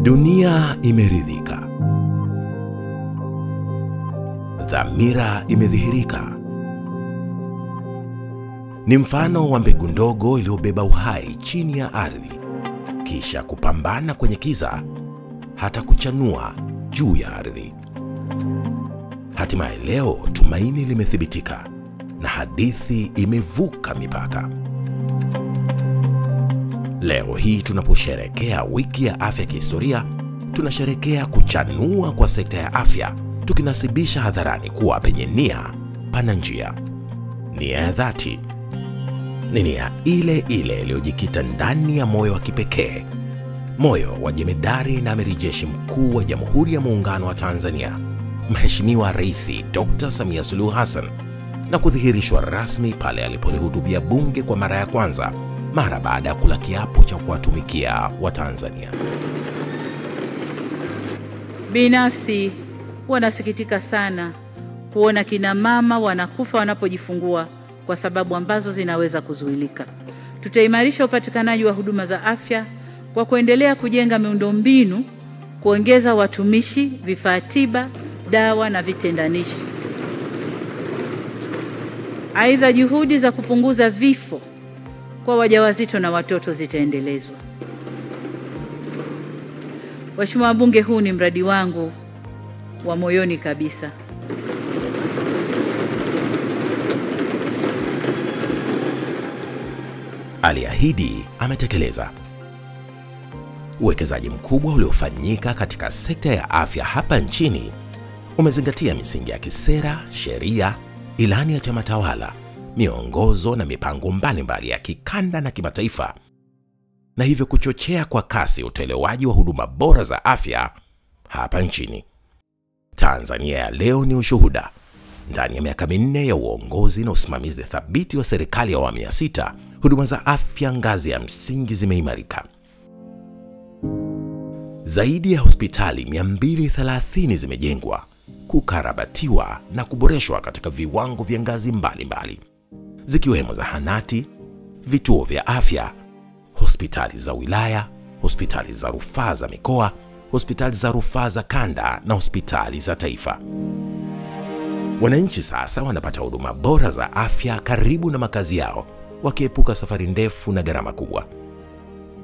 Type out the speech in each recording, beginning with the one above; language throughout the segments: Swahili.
Dunia imeridhika. Dhamira imedhihirika. Ni mfano wa mbegu ndogo iliyobeba uhai chini ya ardhi, kisha kupambana kwenye kiza hata kuchanua juu ya ardhi. Hatimaye leo tumaini limethibitika na hadithi imevuka mipaka. Leo hii tunaposherehekea wiki ya afya kihistoria, tunasherehekea kuchanua kwa sekta ya afya, tukinasibisha hadharani kuwa penye nia pana njia. Nia ya dhati ni nia ile ile iliyojikita ndani ya moyo wa kipekee, moyo wa jemedari na amiri jeshi mkuu wa Jamhuri ya Muungano wa Tanzania, Mheshimiwa Rais Dr. Samia Suluhu Hassan, na kudhihirishwa rasmi pale alipolihutubia bunge kwa mara ya kwanza mara baada ya kula kiapo cha kuwatumikia Watanzania. Binafsi wanasikitika sana kuona kina mama wanakufa wanapojifungua kwa sababu ambazo zinaweza kuzuilika. Tutaimarisha upatikanaji wa huduma za afya kwa kuendelea kujenga miundombinu, kuongeza watumishi, vifaa tiba, dawa na vitendanishi. Aidha, juhudi za kupunguza vifo kwa wajawazito na watoto zitaendelezwa. Waheshimiwa wabunge, huu ni mradi wangu wa moyoni kabisa. Aliahidi, ametekeleza. Uwekezaji mkubwa uliofanyika katika sekta ya afya hapa nchini umezingatia misingi ya kisera, sheria, ilani ya chama tawala, miongozo na mipango mbalimbali ya kikanda na kimataifa, na hivyo kuchochea kwa kasi utolewaji wa huduma bora za afya hapa nchini. Tanzania ya leo ni ushuhuda. Ndani ya miaka minne ya uongozi na usimamizi thabiti wa serikali ya awamu ya 6, huduma za afya ngazi ya msingi zimeimarika. Zaidi ya hospitali 230 zimejengwa, kukarabatiwa na kuboreshwa katika viwango vya ngazi mbalimbali, zikiwemo zahanati, vituo vya afya, hospitali za wilaya, hospitali za rufaa za mikoa, hospitali za rufaa za kanda na hospitali za taifa. Wananchi sasa wanapata huduma bora za afya karibu na makazi yao, wakiepuka safari ndefu na gharama kubwa.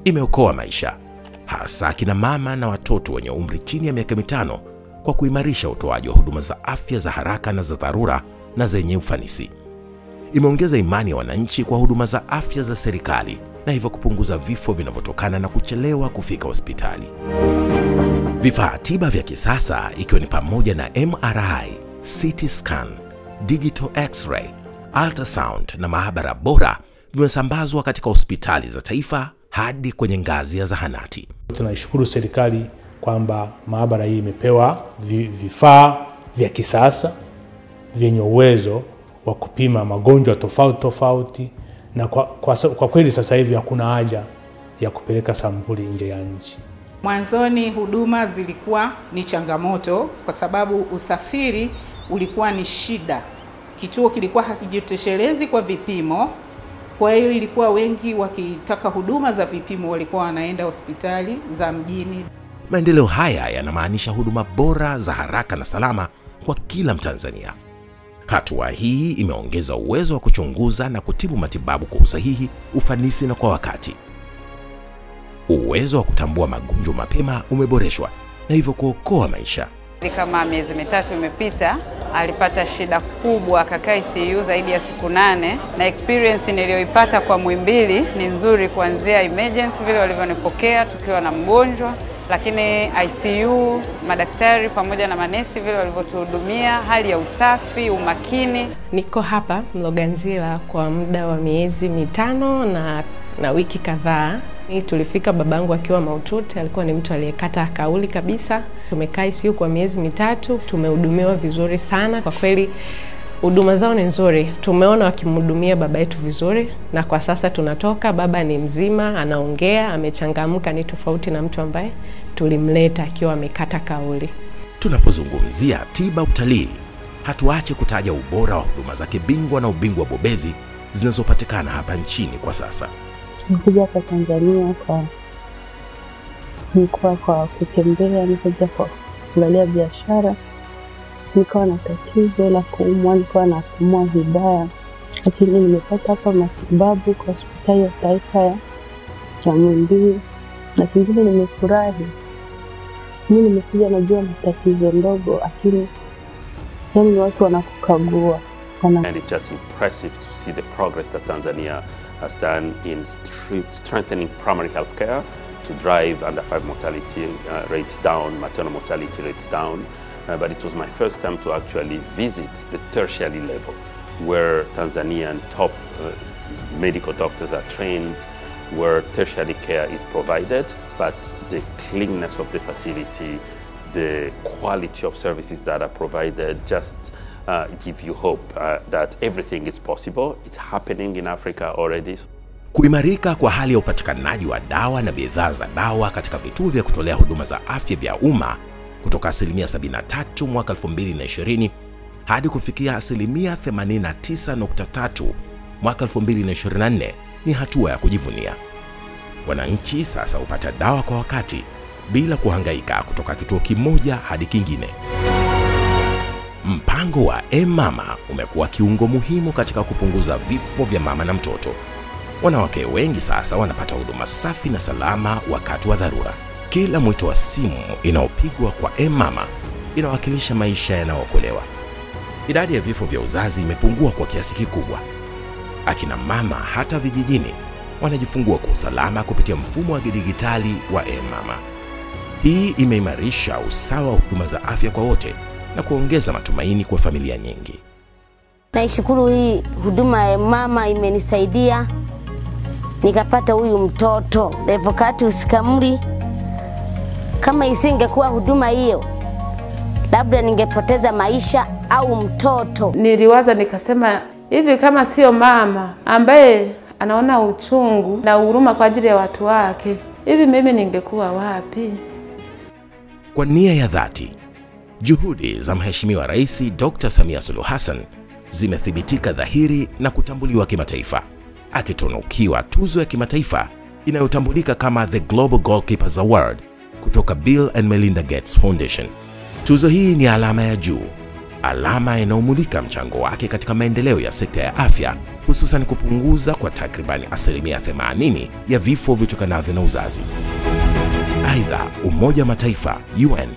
Imeokoa maisha, hasa kina mama na watoto wenye umri chini ya miaka 5, kwa kuimarisha utoaji wa huduma za afya za haraka na za dharura na zenye ufanisi. Imeongeza imani ya wananchi kwa huduma za afya za serikali na hivyo kupunguza vifo vinavyotokana na kuchelewa kufika hospitali. Vifaa tiba vya kisasa ikiwa ni pamoja na MRI, CT scan, digital X-ray, ultrasound na maabara bora vimesambazwa katika hospitali za taifa hadi kwenye ngazi ya zahanati. Tunaishukuru serikali kwamba maabara hii imepewa vifaa vya kisasa vyenye uwezo wa kupima magonjwa tofauti tofauti, na kwa kweli sasa hivi hakuna haja ya kupeleka sampuli nje ya nchi. Mwanzoni huduma zilikuwa ni changamoto kwa sababu usafiri ulikuwa ni shida. Kituo kilikuwa hakijitoshelezi kwa vipimo. Kwa hiyo ilikuwa wengi wakitaka huduma za vipimo walikuwa wanaenda hospitali za mjini. Maendeleo haya yanamaanisha huduma bora za haraka na salama kwa kila Mtanzania. Hatua hii imeongeza uwezo wa kuchunguza na kutibu matibabu kwa usahihi, ufanisi na kwa wakati. Uwezo wa kutambua magonjwa mapema umeboreshwa na hivyo kuokoa maisha. Kama miezi 3 imepita, alipata shida kubwa, akakaa ICU zaidi ya siku 8, na experience niliyoipata kwa Muhimbili ni nzuri, kuanzia emergency vile walivyonipokea tukiwa na mgonjwa, lakini ICU, madaktari pamoja na manesi vile walivyotuhudumia, hali ya usafi, umakini. Niko hapa Mloganzila kwa muda wa miezi 5 na wiki kadhaa. Tulifika babangu akiwa mahututi, alikuwa ni mtu aliyekata kauli kabisa. Tumekaa ICU kwa miezi 3, tumehudumiwa vizuri sana. Kwa kweli huduma zao ni nzuri. Tumeona wakimhudumia baba yetu vizuri, na kwa sasa tunatoka, baba ni mzima, anaongea, amechangamka, ni tofauti na mtu ambaye tulimleta akiwa amekata kauli. Tunapozungumzia tiba utalii, hatuache kutaja ubora wa huduma za kibingwa na ubingwa bobezi zinazopatikana hapa nchini kwa sasa. Nimekuja hapa Tanzania kwa nilikuwa kwa kutembea, nikaja kwa kuangalia biashara, nikawa na tatizo la kuumwa, nilikuwa napumua vibaya, lakini nimepata hapa matibabu kwa hospitali ya taifa ya Muhimbili. Na kingine nimefurahi, mimi nimekuja najua matatizo ndogo, lakini yani watu wanakukagua. And it's just impressive to see the progress that Tanzania has done in strengthening primary health care to drive under 5 mortality rates down, maternal mortality rates down. But it was my first time to actually visit the tertiary level, where Tanzanian top medical doctors are trained, where tertiary care is provided, but the cleanness of the facility, the quality of services that are provided just give you hope that everything is possible. It's happening in Africa already. Kuimarika kwa hali ya upatikanaji wa dawa na bidhaa za dawa katika vituo vya kutolea huduma za afya vya umma kutoka asilimia 73 mwaka 2020 hadi kufikia asilimia 89.3 mwaka 2024 ni hatua ya kujivunia. Wananchi sasa hupata dawa kwa wakati bila kuhangaika kutoka kituo kimoja hadi kingine. Mpango wa M-Mama umekuwa kiungo muhimu katika kupunguza vifo vya mama na mtoto. Wanawake wengi sasa wanapata huduma safi na salama wakati wa dharura. Kila mwito wa simu inaopigwa kwa M-Mama inawakilisha maisha yanayookolewa. Idadi ya vifo vya uzazi imepungua kwa kiasi kikubwa. Akina mama hata vijijini wanajifungua kwa usalama kupitia mfumo wa kidijitali wa M-Mama. Hii imeimarisha usawa wa huduma za afya kwa wote na kuongeza matumaini kwa familia nyingi. Naishukuru hii huduma ya mama imenisaidia nikapata huyu mtoto Revocatus Kamuri. Kama isingekuwa huduma hiyo, labda ningepoteza maisha au mtoto. Niliwaza nikasema, hivi kama sio mama ambaye anaona uchungu na huruma kwa ajili ya watu wake, hivi mimi ningekuwa wapi? Kwa nia ya dhati, juhudi za Mheshimiwa Rais Dr. Samia Suluhu Hassan zimethibitika dhahiri na kutambuliwa kimataifa, akitunukiwa tuzo ya kimataifa inayotambulika kama The Global Goalkeepers Award kutoka Bill and Melinda Gates Foundation. Tuzo hii ni alama ya juu, alama inayomulika mchango wake katika maendeleo ya sekta ya afya, hususan kupunguza kwa takribani asilimia 80 ya vifo vitokanavyo na uzazi. Aidha, Umoja wa Mataifa UN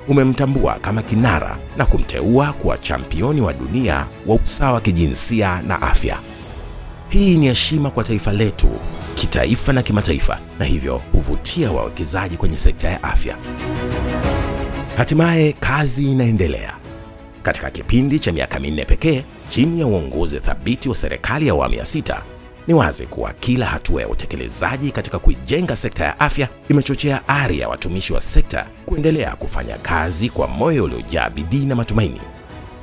umemtambua kama kinara na kumteua kuwa championi wa dunia wa usawa kijinsia na afya. Hii ni heshima kwa taifa letu, kitaifa na kimataifa, na hivyo huvutia wawekezaji kwenye sekta ya afya. Hatimaye kazi inaendelea. Katika kipindi cha miaka 4 pekee chini ya uongozi thabiti wa serikali ya awamu ya 6, ni wazi kuwa kila hatua ya utekelezaji katika kuijenga sekta ya afya imechochea ari ya watumishi wa sekta kuendelea kufanya kazi kwa moyo uliojaa bidii na matumaini,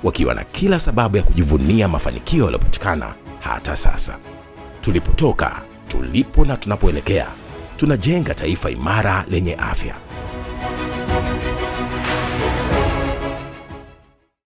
wakiwa na kila sababu ya kujivunia mafanikio yaliyopatikana hata sasa. Tulipotoka, tulipo na tunapoelekea, tunajenga taifa imara lenye afya.